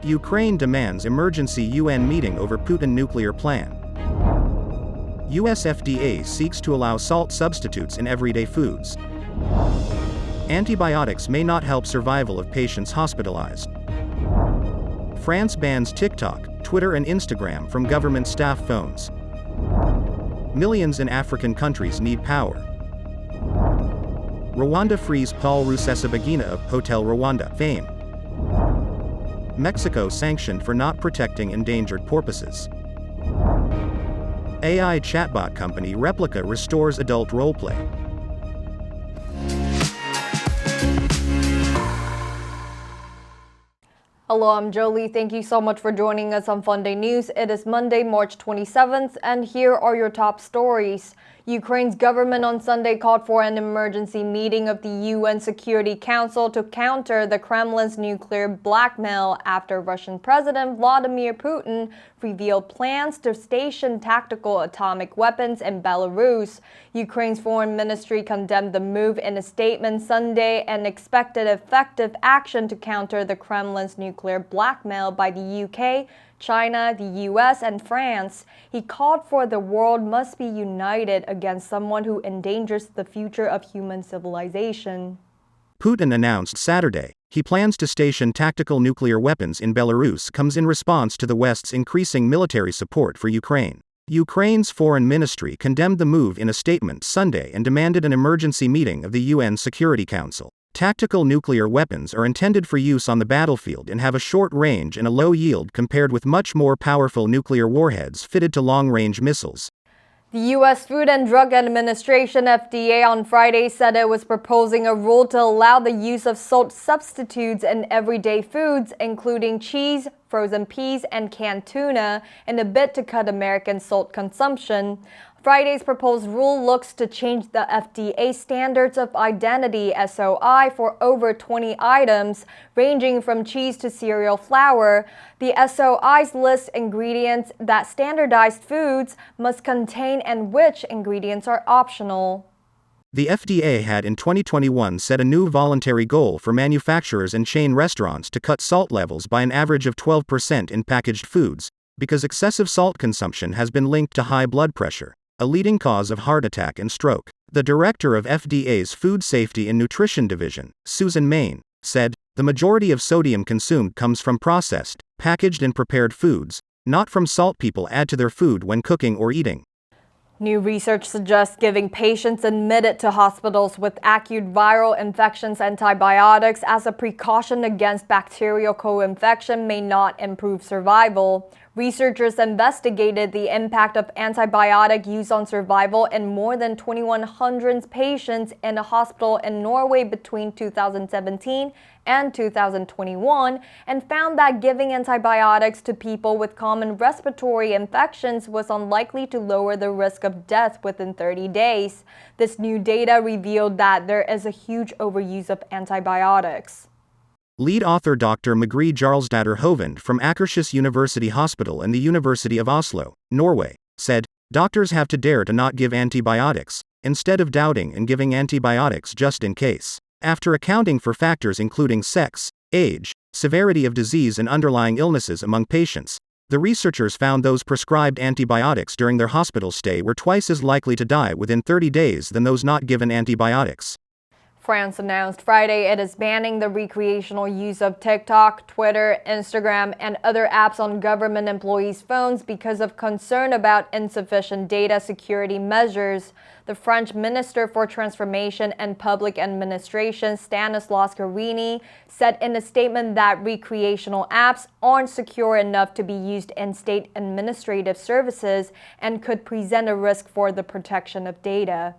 Ukraine demands emergency UN meeting over Putin nuclear plan. US FDA seeks to allow salt substitutes in everyday foods. Antibiotics may not help survival of patients hospitalized. France bans TikTok, Twitter and Instagram from government staff phones. Millions in African countries need power. Rwanda frees Paul Rusesabagina of Hotel Rwanda fame. Mexico sanctioned for not protecting endangered porpoises. AI chatbot company Replica restores adult roleplay. Hello, I'm Jolie. Thank you so much for joining us on FUNDAY News. It is Monday, March 27th, and here are your top stories. Ukraine's government on Sunday called for an emergency meeting of the UN Security Council to counter the Kremlin's nuclear blackmail after Russian President Vladimir Putin revealed plans to station tactical atomic weapons in Belarus. Ukraine's foreign ministry condemned the move in a statement Sunday and expected effective action to counter the Kremlin's nuclear blackmail by the UK, China, the US, and France. He called for the world must be united against someone who endangers the future of human civilization. Putin announced Saturday he plans to station tactical nuclear weapons in Belarus comes in response to the West's increasing military support for Ukraine. Ukraine's foreign ministry condemned the move in a statement Sunday and demanded an emergency meeting of the UN Security Council. Tactical nuclear weapons are intended for use on the battlefield and have a short range and a low yield compared with much more powerful nuclear warheads fitted to long-range missiles. The U.S. Food and Drug Administration (FDA) on Friday said it was proposing a rule to allow the use of salt substitutes in everyday foods, including cheese, frozen peas, and canned tuna, in a bid to cut American salt consumption. Friday's proposed rule looks to change the FDA standards of identity (SOI) for over 20 items, ranging from cheese to cereal flour. The SOIs list ingredients that standardized foods must contain and which ingredients are optional. The FDA had in 2021 set a new voluntary goal for manufacturers and chain restaurants to cut salt levels by an average of 12% in packaged foods, because excessive salt consumption has been linked to high blood pressure, a leading cause of heart attack and stroke. The director of FDA's Food Safety and Nutrition Division, Susan Main, said, "The majority of sodium consumed comes from processed, packaged and prepared foods, not from salt people add to their food when cooking or eating." New research suggests giving patients admitted to hospitals with acute viral infections antibiotics as a precaution against bacterial co-infection may not improve survival. Researchers investigated the impact of antibiotic use on survival in more than 2,100 patients in a hospital in Norway between 2017 and 2021 and found that giving antibiotics to people with common respiratory infections was unlikely to lower the risk of death within 30 days. This new data revealed that there is a huge overuse of antibiotics. Lead author Dr. Margrethe Jarlsdatter Hovland from Akershus University Hospital and the University of Oslo, Norway, said, "Doctors have to dare to not give antibiotics, instead of doubting and giving antibiotics just in case." After accounting for factors including sex, age, severity of disease and underlying illnesses among patients, the researchers found those prescribed antibiotics during their hospital stay were twice as likely to die within 30 days than those not given antibiotics. France announced Friday it is banning the recreational use of TikTok, Twitter, Instagram, and other apps on government employees' phones because of concern about insufficient data security measures. The French Minister for Transformation and Public Administration, Stanislas Guerini, said in a statement that recreational apps aren't secure enough to be used in state administrative services and could present a risk for the protection of data.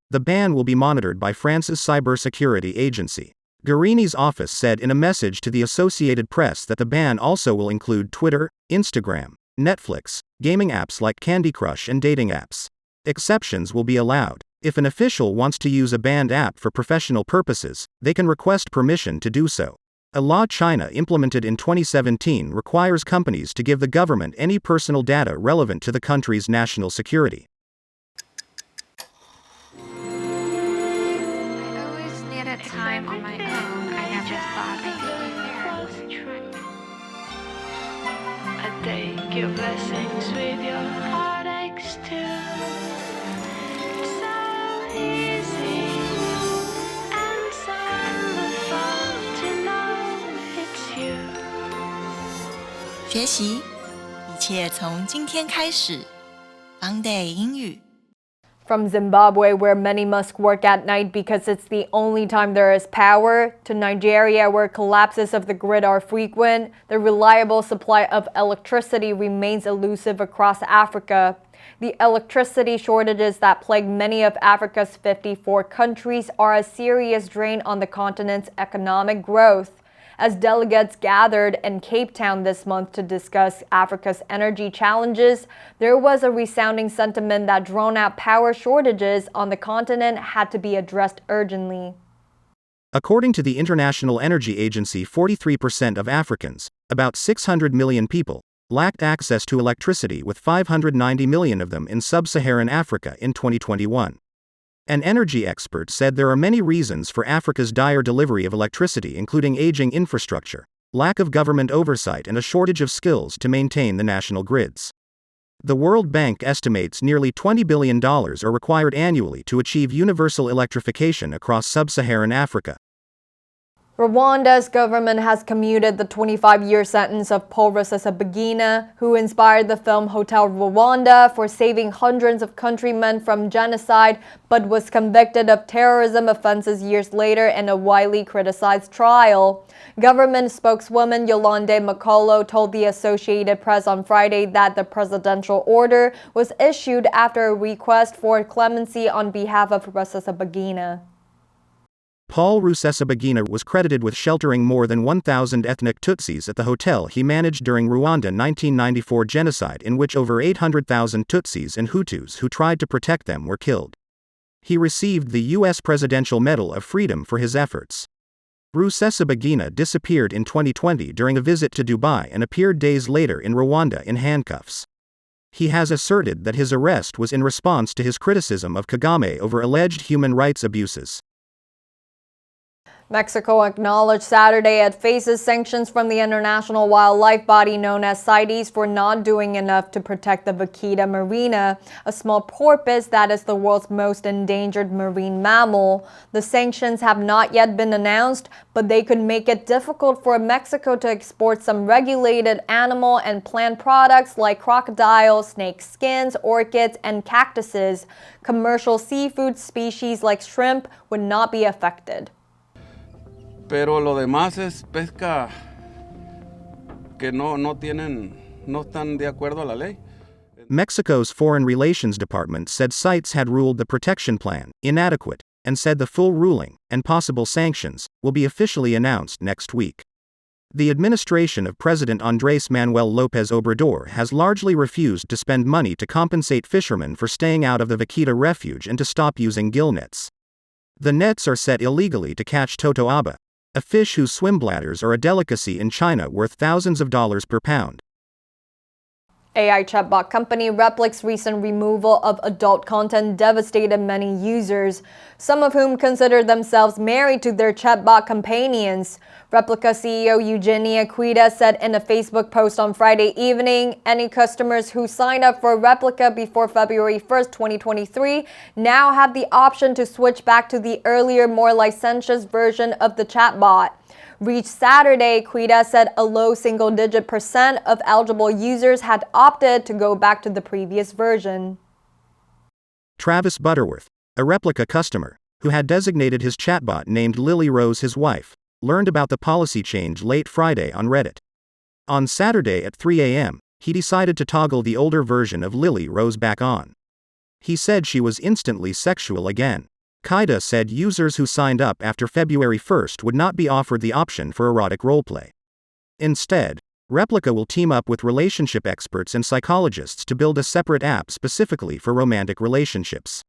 The ban will be monitored by France's cybersecurity agency. Guerini's office said in a message to the Associated Press that the ban also will include Twitter, Instagram, Netflix, gaming apps like Candy Crush and dating apps. Exceptions will be allowed. If an official wants to use a banned app for professional purposes, they can request permission to do so. A law China implemented in 2017 requires companies to give the government any personal data relevant to the country's national security. Time on my own, I never thought I could be there. take your blessings with your heartaches too. It's so easy and so wonderful to know it's you. 学习，一切从今天开始。FUNDAY 英语。From Zimbabwe, where many must work at night because it's the only time there is power, to Nigeria, where collapses of the grid are frequent, the reliable supply of electricity remains elusive across Africa. The electricity shortages that plague many of Africa's 54 countries are a serious drain on the continent's economic growth. As delegates gathered in Cape Town this month to discuss Africa's energy challenges, there was a resounding sentiment that drawn-out power shortages on the continent had to be addressed urgently. According to the International Energy Agency, 43% of Africans, about 600 million people, lacked access to electricity, with 590 million of them in sub-Saharan Africa in 2021. An energy expert said there are many reasons for Africa's dire delivery of electricity, including aging infrastructure, lack of government oversight, and a shortage of skills to maintain the national grids. The World Bank estimates nearly $20 billion are required annually to achieve universal electrification across sub-Saharan Africa. Rwanda's government has commuted the 25-year sentence of Paul Rusesabagina, who inspired the film Hotel Rwanda, for saving hundreds of countrymen from genocide, but was convicted of terrorism offenses years later in a widely criticized trial. Government spokeswoman Yolande Makolo told the Associated Press on Friday that the presidential order was issued after a request for clemency on behalf of Rusesabagina. Paul Rusesabagina was credited with sheltering more than 1,000 ethnic Tutsis at the hotel he managed during Rwanda 1994 genocide, in which over 800,000 Tutsis and Hutus who tried to protect them were killed. He received the U.S. Presidential Medal of Freedom for his efforts. Rusesabagina disappeared in 2020 during a visit to Dubai and appeared days later in Rwanda in handcuffs. He has asserted that his arrest was in response to his criticism of Kagame over alleged human rights abuses. Mexico acknowledged Saturday it faces sanctions from the international wildlife body known as CITES for not doing enough to protect the vaquita marina, a small porpoise that is the world's most endangered marine mammal. The sanctions have not yet been announced, but they could make it difficult for Mexico to export some regulated animal and plant products like crocodiles, snake skins, orchids, and cactuses. Commercial seafood species like shrimp would not be affected. Pero lo demás es pesca que no están de acuerdo a la ley. Mexico's Foreign Relations Department said CITES had ruled the protection plan inadequate, and said the full ruling, and possible sanctions, will be officially announced next week. The administration of President Andrés Manuel López Obrador has largely refused to spend money to compensate fishermen for staying out of the vaquita refuge and to stop using gill nets. The nets are set illegally to catch totoaba, a fish whose swim bladders are a delicacy in China worth thousands of dollars per pound. AI chatbot company Replic's recent removal of adult content devastated many users, some of whom consider themselves married to their chatbot companions. Replica CEO Eugenia Cuida said in a Facebook post on Friday evening, any customers who signed up for Replica before February 1st, 2023 now have the option to switch back to the earlier, more licentious version of the chatbot. Reached Saturday, Cuida said a low single-digit % of eligible users had opted to go back to the previous version. Travis Butterworth, a Replica customer, who had designated his chatbot named Lily Rose his wife, learned about the policy change late Friday on Reddit. On Saturday at 3 a.m., he decided to toggle the older version of Lily Rose back on. He said she was instantly sexual again. Kaida said users who signed up after February 1st would not be offered the option for erotic roleplay. Instead, Replica will team up with relationship experts and psychologists to build a separate app specifically for romantic relationships.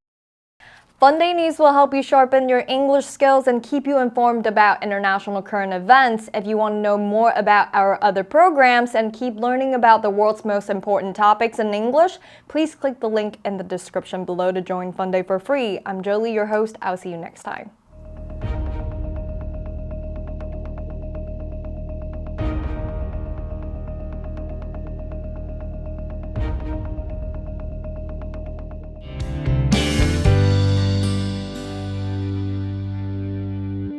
FUNDAY News will help you sharpen your English skills and keep you informed about international current events. If you want to know more about our other programs and keep learning about the world's most important topics in English, please click the link in the description below to join FUNDAY for free. I'm Jolie, your host. I'll see you next time. you.